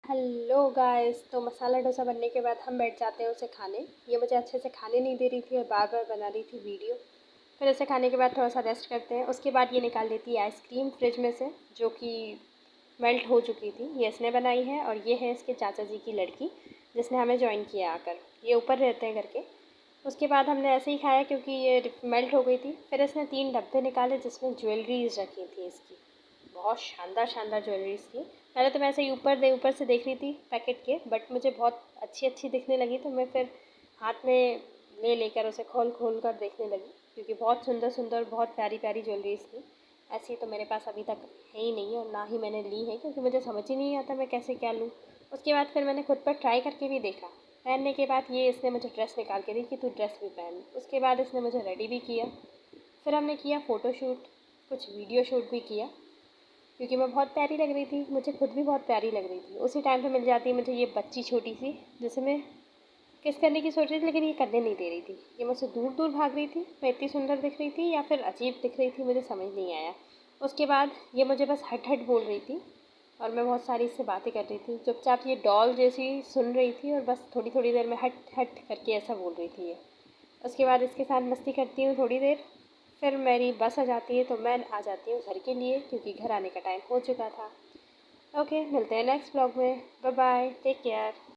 Hello guys. तो मसाला डोसा बनने के बाद हम बैठ जाते हैं उसे खाने। ये मुझे अच्छे से खाने नहीं दे रही थी और बार बार बना रही थी वीडियो। फिर उसे खाने के बाद थोड़ा सा रेस्ट करते हैं। उसके बाद ये निकाल देती है आइसक्रीम फ्रिज में से, जो कि मेल्ट हो चुकी थी। ये इसने बनाई है और ये है इसके चाचा जी की लड़की, जिसने हमें ज्वाइन किया आकर। ये ऊपर रहते हैं करके। उसके बाद हमने ऐसे ही खाया क्योंकि ये मेल्ट हो गई थी। फिर इसने 3 डब्बे निकाले जिसमें ज्वेलरीज रखी थी इसकी। बहुत शानदार शानदार ज्वेलरीज थी। पहले तो मैं ऐसे ही ऊपर से देख रही थी पैकेट के, बट मुझे बहुत अच्छी अच्छी दिखने लगी, तो मैं फिर हाथ में लेकर उसे खोल खोल कर देखने लगी, क्योंकि बहुत सुंदर सुंदर बहुत प्यारी प्यारी ज्वेलरीज थी। ऐसी तो मेरे पास अभी तक है ही नहीं, और ना ही मैंने ली है, क्योंकि मुझे समझ ही नहीं आता मैं कैसे क्या लूँ। उसके बाद फिर मैंने खुद पर ट्राई करके भी देखा। पहनने के बाद ये इसने मुझे ड्रेस निकाल के दी कि तू ड्रेस भी पहन। उसके बाद इसने मुझे रेडी भी किया। फिर हमने किया फ़ोटोशूट, कुछ वीडियो शूट भी किया, क्योंकि मैं बहुत प्यारी लग रही थी। मुझे खुद भी बहुत प्यारी लग रही थी। उसी टाइम पे मिल जाती है मुझे ये बच्ची छोटी सी, जिसे मैं किस करने की सोच रही थी, लेकिन ये करने नहीं दे रही थी। ये मुझसे दूर दूर भाग रही थी। मैं इतनी सुंदर दिख रही थी या फिर अजीब दिख रही थी, मुझे समझ नहीं आया। उसके बाद ये मुझे बस हट हट बोल रही थी, और मैं बहुत सारी इससे बातें कर रही थी। चुपचाप ये डॉल जैसी सुन रही थी, और बस थोड़ी थोड़ी देर में हट हट करके ऐसा बोल रही थी ये। उसके बाद इसके साथ मस्ती करती हूँ थोड़ी देर। फिर मेरी बस आ जाती है, तो मैं आ जाती हूँ घर के लिए, क्योंकि घर आने का टाइम हो चुका था। ओके, मिलते हैं नेक्स्ट ब्लॉग में। Bye bye, take care.